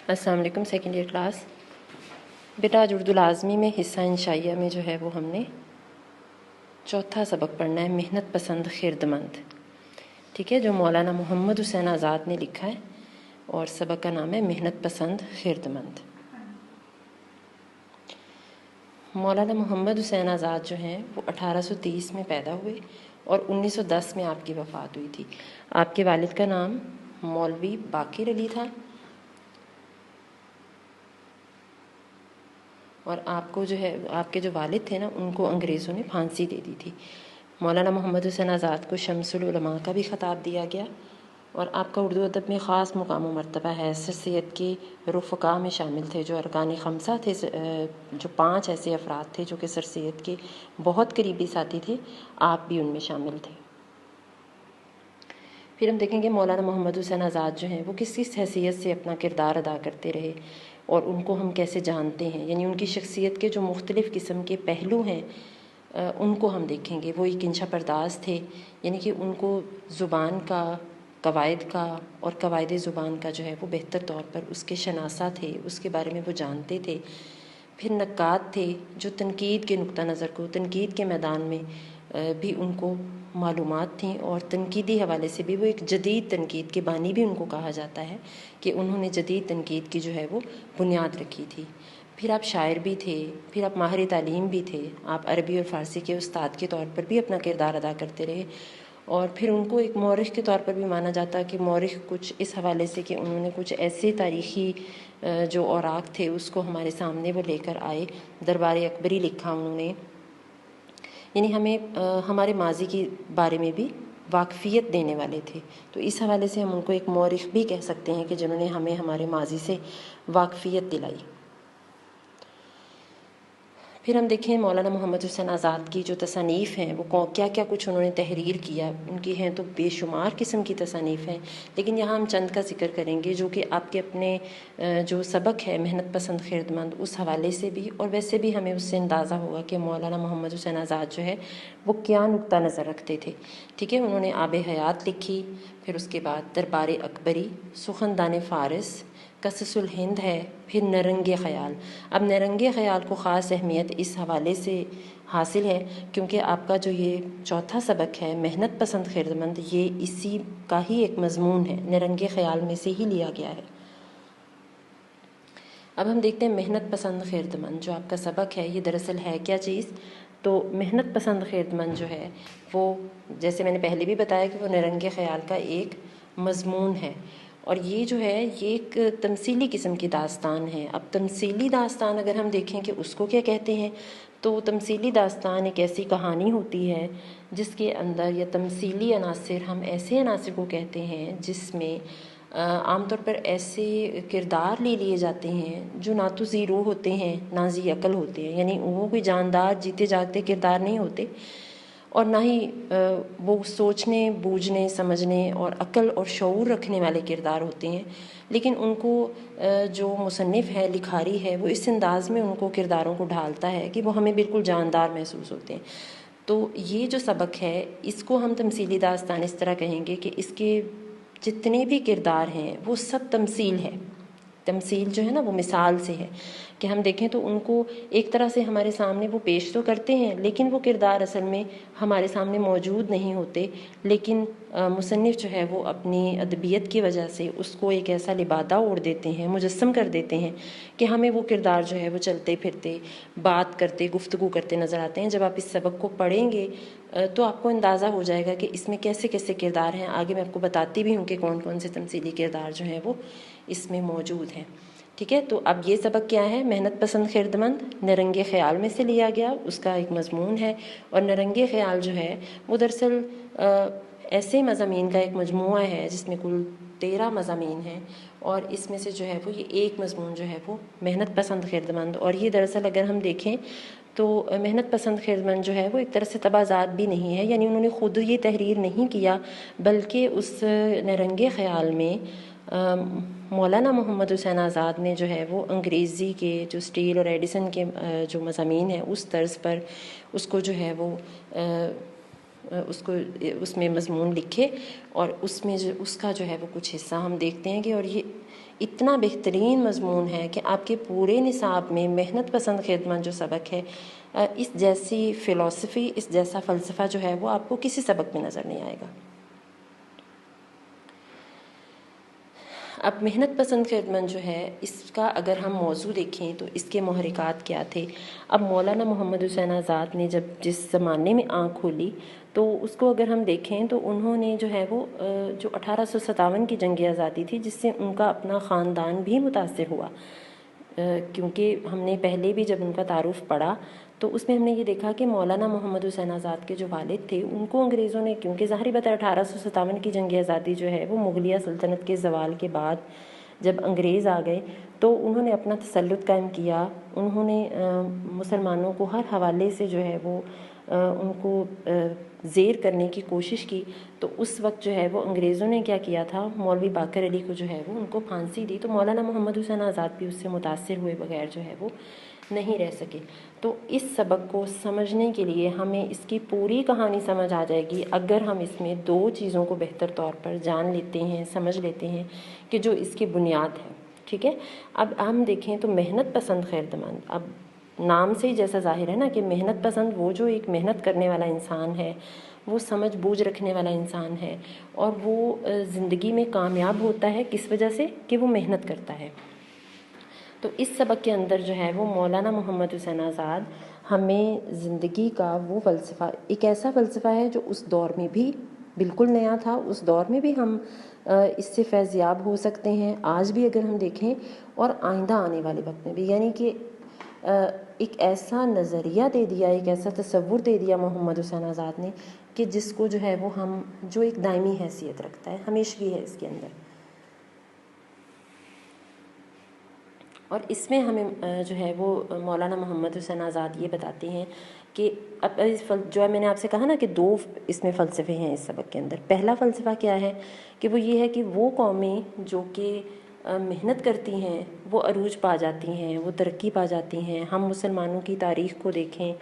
السلام علیکم. Second year class. بیٹا آج اردو لازمی میں حصہ انشائیہ میں جو ہے وہ ہم نے چوتھا سبق پڑھنا ہے، محنت پسند خردمند. ٹھیک ہے، جو مولانا محمد حسین آزاد نے لکھا ہے، اور سبق کا نام ہے محنت پسند خردمند. مولانا محمد حسین آزاد جو ہیں وہ 1830 میں پیدا ہوئے اور 1910 میں آپ کی وفات ہوئی تھی. آپ کے والد کا نام مولوی باقر علی تھا، اور آپ کو جو ہے آپ کے جو والد تھے نا، ان کو انگریزوں نے پھانسی دے دی تھی. مولانا محمد حسین آزاد کو شمس العلماء کا بھی خطاب دیا گیا، اور آپ کا اردو ادب میں خاص مقام و مرتبہ ہے. سر سید کے رفقا میں شامل تھے، جو ارکان خمسہ تھے، جو 5 ایسے افراد تھے جو کہ سر سید کے بہت قریبی ساتھی تھے. آپ بھی ان میں شامل تھے. پھر ہم دیکھیں گے مولانا محمد حسین آزاد جو ہیں وہ کس کس حیثیت سے اپنا کردار ادا کرتے رہے، اور ان کو ہم کیسے جانتے ہیں. یعنی ان کی شخصیت کے جو مختلف قسم کے پہلو ہیں ان کو ہم دیکھیں گے. وہ ایک انشا پرداز تھے، یعنی کہ ان کو زبان کا، قواعد کا اور قواعد زبان کا جو ہے وہ بہتر طور پر اس کے شناسہ تھے، اس کے بارے میں وہ جانتے تھے. پھر نقاد تھے، جو تنقید کے نقطہ نظر کو، تنقید کے میدان میں بھی ان کو معلومات تھیں، اور تنقیدی حوالے سے بھی وہ ایک جدید تنقید کے بانی بھی ان کو کہا جاتا ہے کہ انہوں نے جدید تنقید کی جو ہے وہ بنیاد رکھی تھی. پھر آپ شاعر بھی تھے، پھر آپ ماہر تعلیم بھی تھے، آپ عربی اور فارسی کے استاد کے طور پر بھی اپنا کردار ادا کرتے رہے. اور پھر ان کو ایک مورخ کے طور پر بھی مانا جاتا ہے کہ مورخ کچھ اس حوالے سے کہ انہوں نے کچھ ایسے تاریخی جو اوراق تھے اس کو ہمارے سامنے وہ لے کر آئے. دربار اکبری لکھا انہوں نے، یعنی ہمیں ہمارے ماضی کے بارے میں بھی واقفیت دینے والے تھے. تو اس حوالے سے ہم ان کو ایک مورخ بھی کہہ سکتے ہیں کہ جنہوں نے ہمیں ہمارے ماضی سے واقفیت دلائی. پھر ہم دیکھیں مولانا محمد حسین آزاد کی جو تصانیف ہیں وہ کیا کیا کچھ انہوں نے تحریر کیا. ان کی ہیں تو بے شمار قسم کی تصانیف ہیں، لیکن یہاں ہم چند کا ذکر کریں گے جو کہ آپ کے اپنے جو سبق ہے محنت پسند خردمند، اس حوالے سے بھی، اور ویسے بھی ہمیں اس سے اندازہ ہوگا کہ مولانا محمد حسین آزاد جو ہے وہ کیا نقطہ نظر رکھتے تھے. ٹھیک ہے، انہوں نے آب حیات لکھی، پھر اس کے بعد دربار اکبری، سخندان فارس، قصص الہند ہے، پھر نرنگ خیال. اب نرنگ خیال کو خاص اہمیت اس حوالے سے حاصل ہے کیونکہ آپ کا جو یہ چوتھا سبق ہے محنت پسند خردمند، یہ اسی کا ہی ایک مضمون ہے، نرنگ خیال میں سے ہی لیا گیا ہے. اب ہم دیکھتے ہیں محنت پسند خردمند جو آپ کا سبق ہے یہ دراصل ہے کیا چیز. تو محنت پسند خردمند جو ہے وہ، جیسے میں نے پہلے بھی بتایا کہ وہ نرنگ خیال کا ایک مضمون ہے، اور یہ جو ہے یہ ایک تمثیلی قسم کی داستان ہے. اب تمثیلی داستان اگر ہم دیکھیں کہ اس کو کیا کہتے ہیں، تو تمثیلی داستان ایک ایسی کہانی ہوتی ہے جس کے اندر، یا تمثیلی عناصر ہم ایسے عناصر کو کہتے ہیں جس میں عام طور پر ایسے کردار لے لیے جاتے ہیں جو نہ تو ذی روح ہوتے ہیں نہ ذی عقل ہوتے ہیں. یعنی وہ کوئی جاندار جیتے جاگتے کردار نہیں ہوتے، اور نہ ہی وہ سوچنے بوجھنے سمجھنے اور عقل اور شعور رکھنے والے کردار ہوتے ہیں. لیکن ان کو جو مصنف ہے، لکھاری ہے، وہ اس انداز میں ان کو کرداروں کو ڈھالتا ہے کہ وہ ہمیں بالکل جاندار محسوس ہوتے ہیں. تو یہ جو سبق ہے اس کو ہم تمثیلی داستان اس طرح کہیں گے کہ اس کے جتنے بھی کردار ہیں وہ سب تمثیل ہے. تمثیل جو ہے نا وہ مثال سے ہے کہ ہم دیکھیں تو ان کو ایک طرح سے ہمارے سامنے وہ پیش تو کرتے ہیں، لیکن وہ کردار اصل میں ہمارے سامنے موجود نہیں ہوتے. لیکن مصنف جو ہے وہ اپنی ادبیت کی وجہ سے اس کو ایک ایسا لبادہ اوڑھ دیتے ہیں، مجسم کر دیتے ہیں کہ ہمیں وہ کردار جو ہے وہ چلتے پھرتے، بات کرتے، گفتگو کرتے نظر آتے ہیں. جب آپ اس سبق کو پڑھیں گے تو آپ کو اندازہ ہو جائے گا کہ اس میں کیسے کیسے کردار ہیں. آگے میں آپ کو بتاتی بھی ہوں کہ کون کون سے تمثیلی کردار جو ہیں وہ اس میں موجود ہیں. ٹھیک ہے، تو اب یہ سبق کیا ہے، محنت پسند خردمند نرنگ خیال میں سے لیا گیا، اس کا ایک مضمون ہے. اور نرنگ خیال جو ہے وہ دراصل ایسے مضامین کا ایک مجموعہ ہے جس میں کل 13 مضامین ہیں، اور اس میں سے جو ہے وہ یہ ایک مضمون جو ہے وہ محنت پسند خردمند. اور یہ دراصل اگر ہم دیکھیں تو محنت پسند خردمند جو ہے وہ ایک طرح سے تبعات بھی نہیں ہے، یعنی انہوں نے خود یہ تحریر نہیں کیا، بلکہ اس نرنگ خیال میں مولانا محمد حسین آزاد نے جو ہے وہ انگریزی کے جو اسٹیل اور ایڈیسن کے جو مضامین ہیں اس طرز پر اس کو جو ہے وہ اس میں مضمون لکھے اور اس میں اس کا جو ہے وہ کچھ حصہ ہم دیکھتے ہیں کہ اور یہ اتنا بہترین مضمون ہے کہ آپ کے پورے نصاب میں محنت پسند خدمت جو سبق ہے اس جیسی فلسفی، اس جیسا فلسفہ جو ہے وہ آپ کو کسی سبق میں نظر نہیں آئے گا۔ اب محنت پسند خدمت جو ہے اس کا اگر ہم موضوع دیکھیں تو اس کے محرکات کیا تھے۔ اب مولانا محمد حسین آزاد نے جس زمانے میں آنکھ کھولی تو اس کو اگر ہم دیکھیں تو انہوں نے جو ہے وہ جو 1857 کی جنگ آزادی تھی جس سے ان کا اپنا خاندان بھی متاثر ہوا، کیونکہ ہم نے پہلے بھی جب ان کا تعارف پڑھا تو اس میں ہم نے یہ دیکھا کہ مولانا محمد حسین آزاد کے جو والد تھے ان کو انگریزوں نے، کیونکہ ظاہری بات ہے 1857 کی جنگ آزادی جو ہے وہ مغلیہ سلطنت کے زوال کے بعد جب انگریز آ گئے تو انہوں نے اپنا تسلط قائم کیا، انہوں نے مسلمانوں کو ہر حوالے سے جو ہے وہ ان کو زیر کرنے کی کوشش کی۔ تو اس وقت جو ہے وہ انگریزوں نے کیا کیا تھا، مولوی باقر علی کو جو ہے وہ ان کو پھانسی دی، تو مولانا محمد حسین آزاد بھی اس سے متاثر ہوئے بغیر جو ہے وہ نہیں رہ سکے۔ تو اس سبق کو سمجھنے کے لیے ہمیں اس کی پوری کہانی سمجھ آ جائے گی اگر ہم اس میں دو چیزوں کو بہتر طور پر جان لیتے ہیں، سمجھ لیتے ہیں کہ جو اس کی بنیاد ہے، ٹھیک ہے۔ اب ہم دیکھیں تو محنت پسند خیرمند، اب نام سے ہی جیسا ظاہر ہے نا کہ محنت پسند وہ جو ایک محنت کرنے والا انسان ہے، وہ سمجھ بوجھ رکھنے والا انسان ہے اور وہ زندگی میں کامیاب ہوتا ہے کس وجہ سے کہ وہ محنت کرتا ہے۔ تو اس سبق کے اندر جو ہے وہ مولانا محمد حسین آزاد ہمیں زندگی کا وہ فلسفہ، ایک ایسا فلسفہ ہے جو اس دور میں بھی بالکل نیا تھا، اس دور میں بھی ہم اس سے فیض یاب ہو سکتے ہیں آج بھی اگر ہم دیکھیں، اور آئندہ آنے والے وقت میں بھی، یعنی کہ ایک ایسا نظریہ دے دیا، ایک ایسا تصور دے دیا محمد حسین آزاد نے کہ جس کو جو ہے وہ ہم جو ایک دائمی حیثیت رکھتا ہے، ہمیشگی ہے اس کے اندر۔ اور اس میں ہمیں جو ہے وہ مولانا محمد حسین آزاد یہ بتاتے ہیں کہ اب جو ہے میں نے آپ سے کہا نا کہ دو اس میں فلسفے ہیں اس سبق کے اندر۔ پہلا فلسفہ کیا ہے کہ وہ یہ ہے کہ وہ قومیں جو کہ محنت کرتی ہیں وہ عروج پا جاتی ہیں، وہ ترقی پا جاتی ہیں۔ ہم مسلمانوں کی تاریخ کو دیکھیں،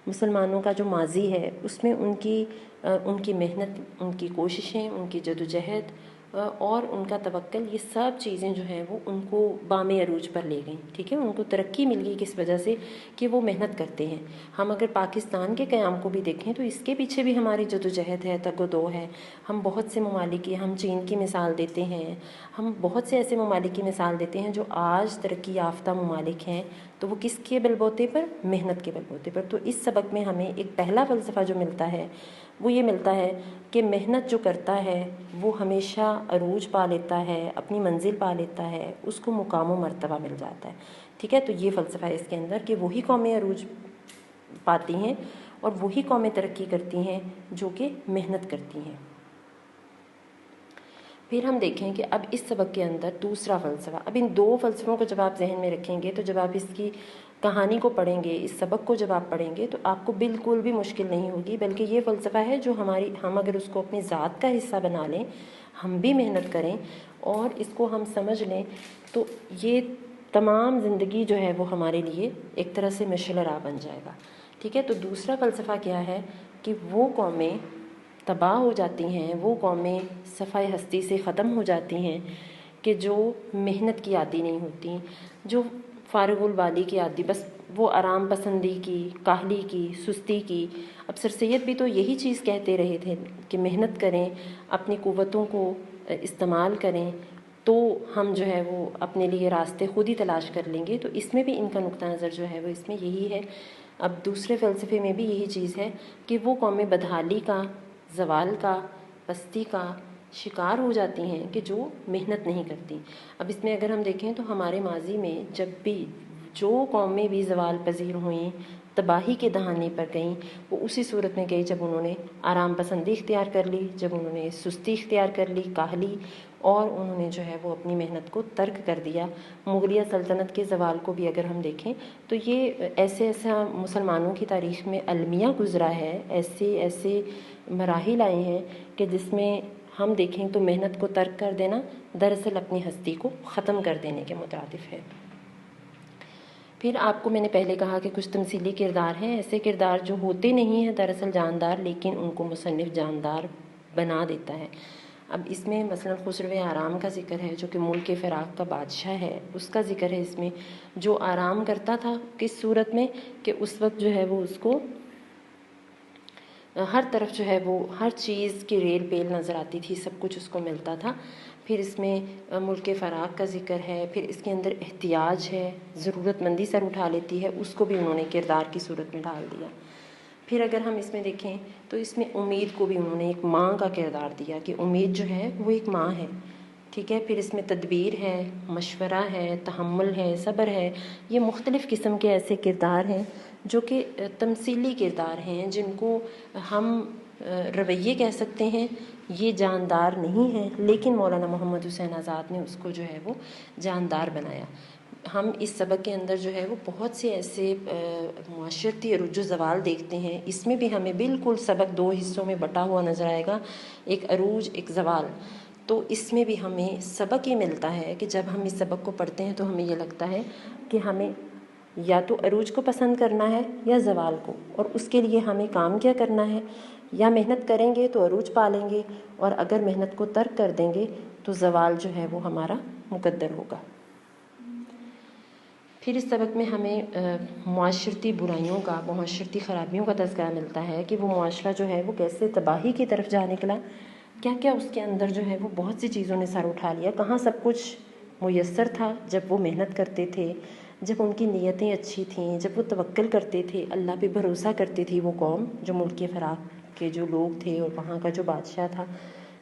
مسلمانوں کا جو ماضی ہے اس میں ان کی محنت، ان کی کوششیں، ان کی جدوجہد اور ان کا توکل، یہ سب چیزیں جو ہیں وہ ان کو بام عروج پر لے گئیں، ٹھیک ہے۔ ان کو ترقی مل گئی کس وجہ سے کہ وہ محنت کرتے ہیں۔ ہم اگر پاکستان کے قیام کو بھی دیکھیں تو اس کے پیچھے بھی ہماری جدوجہد ہے، تگ و دو ہے۔ ہم بہت سے ممالک کی، ہم چین کی مثال دیتے ہیں، ہم بہت سے ایسے ممالک کی مثال دیتے ہیں جو آج ترقی یافتہ ممالک ہیں، تو وہ کس کے بل بوتے پر؟ محنت کے بل بوتے پر۔ تو اس سبق میں ہمیں ایک پہلا فلسفہ جو ملتا ہے وہ یہ ملتا ہے کہ محنت جو کرتا ہے وہ ہمیشہ عروج پا لیتا ہے، اپنی منزل پا لیتا ہے، اس کو مقام و مرتبہ مل جاتا ہے، ٹھیک ہے۔ تو یہ فلسفہ ہے اس کے اندر کہ وہی قومیں عروج پاتی ہیں اور وہی قومیں ترقی کرتی ہیں جو کہ محنت کرتی ہیں۔ پھر ہم دیکھیں کہ اب اس سبق کے اندر دوسرا فلسفہ، اب ان دو فلسفوں کو جب آپ ذہن میں رکھیں گے تو جب آپ اس کی کہانی کو پڑھیں گے، اس سبق کو جب آپ پڑھیں گے تو آپ کو بالکل بھی مشکل نہیں ہوگی، بلکہ یہ فلسفہ ہے جو ہم اگر اس کو اپنی ذات کا حصہ بنا لیں، ہم بھی محنت کریں اور اس کو ہم سمجھ لیں تو یہ تمام زندگی جو ہے وہ ہمارے لیے ایک طرح سے مشعل راہ بن جائے گا، ٹھیک ہے۔ تو دوسرا فلسفہ کیا ہے کہ وہ قومیں تباہ ہو جاتی ہیں، وہ قومیں صفحہ ہستی سے ختم ہو جاتی ہیں کہ جو محنت کی عادی نہیں ہوتی، جو فارغ البالی کی عادی، بس وہ آرام پسندی کی، کاہلی کی، سستی کی۔ اب سر سید بھی تو یہی چیز کہتے رہے تھے کہ محنت کریں، اپنی قوتوں کو استعمال کریں تو ہم جو ہے وہ اپنے لیے راستے خود ہی تلاش کر لیں گے۔ تو اس میں بھی ان کا نقطہ نظر جو ہے وہ اس میں یہی ہے۔ اب دوسرے فلسفے میں بھی یہی چیز ہے کہ وہ قومیں بدحالی کا، زوال کا، پستی کا شکار ہو جاتی ہیں کہ جو محنت نہیں کرتی۔ اب اس میں اگر ہم دیکھیں تو ہمارے ماضی میں جب بھی جو قومیں بھی زوال پذیر ہوئیں، تباہی کے دہانے پر گئیں، وہ اسی صورت میں گئی جب انہوں نے آرام پسندی اختیار کر لی، جب انہوں نے سستی اختیار کر لی، کاہلی، اور انہوں نے جو ہے وہ اپنی محنت کو ترک کر دیا۔ مغلیہ سلطنت کے زوال کو بھی اگر ہم دیکھیں تو یہ ایسا مسلمانوں کی تاریخ میں المیہ گزرا ہے، ایسے مراحل آئے ہیں کہ جس میں ہم دیکھیں تو محنت کو ترک کر دینا دراصل اپنی ہستی کو ختم کر دینے کے مترادف ہے۔ پھر آپ کو میں نے پہلے کہا کہ کچھ تمثیلی کردار ہیں، ایسے کردار جو ہوتے نہیں ہیں دراصل جاندار، لیکن ان کو مصنف جاندار بنا دیتا ہے۔ اب اس میں مثلا خسرو آرام کا ذکر ہے جو کہ ملک فراق کا بادشاہ ہے، اس کا ذکر ہے اس میں، جو آرام کرتا تھا کس صورت میں کہ اس وقت جو ہے وہ اس کو ہر طرف جو ہے وہ ہر چیز کی ریل پیل نظر آتی تھی، سب کچھ اس کو ملتا تھا۔ پھر اس میں ملک فراق کا ذکر ہے، پھر اس کے اندر احتیاج ہے، ضرورت مندی سر اٹھا لیتی ہے، اس کو بھی انہوں نے کردار کی صورت میں ڈال دیا۔ پھر اگر ہم اس میں دیکھیں تو اس میں امید کو بھی انہوں نے ایک ماں کا کردار دیا کہ امید جو ہے وہ ایک ماں ہے، ٹھیک ہے۔ پھر اس میں تدبیر ہے، مشورہ ہے، تحمل ہے، صبر ہے، یہ مختلف قسم کے ایسے کردار ہیں جو کہ تمثیلی کردار ہیں، جن کو ہم رویے کہہ سکتے ہیں، یہ جاندار نہیں ہیں، لیکن مولانا محمد حسین آزاد نے اس کو جو ہے وہ جاندار بنایا۔ ہم اس سبق کے اندر جو ہے وہ بہت سے ایسے معاشرتی عروج و زوال دیکھتے ہیں، اس میں بھی ہمیں بالکل سبق دو حصوں میں بٹا ہوا نظر آئے گا، ایک عروج ایک زوال۔ تو اس میں بھی ہمیں سبق یہ ملتا ہے کہ جب ہم اس سبق کو پڑھتے ہیں تو ہمیں یہ لگتا ہے کہ ہمیں یا تو عروج کو پسند کرنا ہے یا زوال کو، اور اس کے لیے ہمیں کام کیا کرنا ہے، یا محنت کریں گے تو عروج پالیں گے، اور اگر محنت کو ترک کر دیں گے تو زوال جو ہے وہ ہمارا مقدر ہوگا۔ پھر اس سبق میں ہمیں معاشرتی برائیوں کا، معاشرتی خرابیوں کا تذکرہ ملتا ہے کہ وہ معاشرہ جو ہے وہ کیسے تباہی کی طرف جا نکلا، کیا کیا اس کے اندر جو ہے وہ بہت سی چیزوں نے سر اٹھا لیا، کہاں سب کچھ میسر تھا جب وہ محنت کرتے تھے، جب ان کی نیتیں اچھی تھیں، جب وہ توکل کرتے تھے، اللہ پہ بھروسہ کرتی تھی وہ قوم، جو ملک فراق کے جو لوگ تھے اور وہاں کا جو بادشاہ تھا،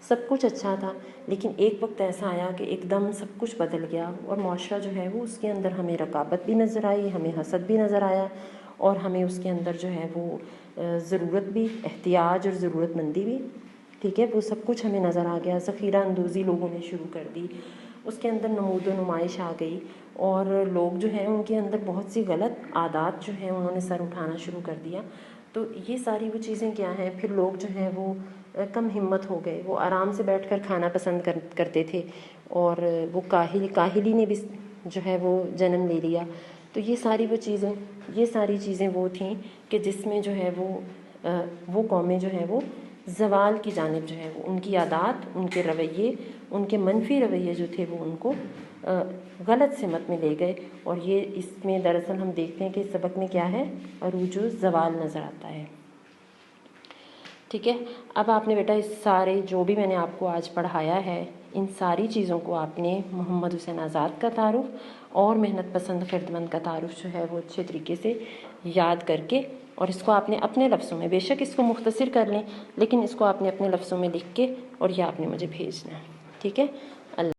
سب کچھ اچھا تھا۔ لیکن ایک وقت ایسا آیا کہ ایک دم سب کچھ بدل گیا، اور معاشرہ جو ہے وہ اس کے اندر ہمیں رقابت بھی نظر آئی، ہمیں حسد بھی نظر آیا، اور ہمیں اس کے اندر جو ہے وہ ضرورت بھی، احتیاج اور ضرورت مندی بھی، ٹھیک ہے، وہ سب کچھ ہمیں نظر آ گیا۔ ذخیرہ اندوزی لوگوں نے شروع کر دی، اس کے اندر نمود و نمائش آ گئی، اور لوگ جو ہیں ان کے اندر بہت سی غلط عادات جو ہیں انہوں نے سر اٹھانا شروع کر دیا۔ تو یہ ساری وہ چیزیں کیا ہیں، پھر لوگ جو ہیں وہ کم ہمت ہو گئے، وہ آرام سے بیٹھ کر کھانا پسند کرتے تھے، اور وہ کاہلی نے بھی جو ہے وہ جنم لے لیا۔ تو یہ ساری چیزیں وہ تھیں کہ جس میں جو ہے وہ قومیں جو ہے وہ زوال کی جانب جو ہے وہ ان کی عادات، ان کے رویے، ان کے منفی رویے جو تھے وہ ان کو غلط سمت میں لے گئے، اور یہ اس میں دراصل ہم دیکھتے ہیں کہ اس سبق میں کیا ہے، عروج و زوال نظر آتا ہے، ٹھیک ہے۔ اب آپ نے بیٹا اس سارے جو بھی میں نے آپ کو آج پڑھایا ہے، ان ساری چیزوں کو آپ نے محمد حسین آزاد کا تعارف اور محنت پسند خردمند کا تعارف جو ہے وہ اچھے طریقے سے یاد کر کے، اور اس کو آپ نے اپنے لفظوں میں، بے شک اس کو مختصر کر لیں، لیکن اس کو آپ نے اپنے لفظوں میں لکھ کے اور یہ آپ نے مجھے بھیجنا ہے، ٹھیک ہے۔ اللہ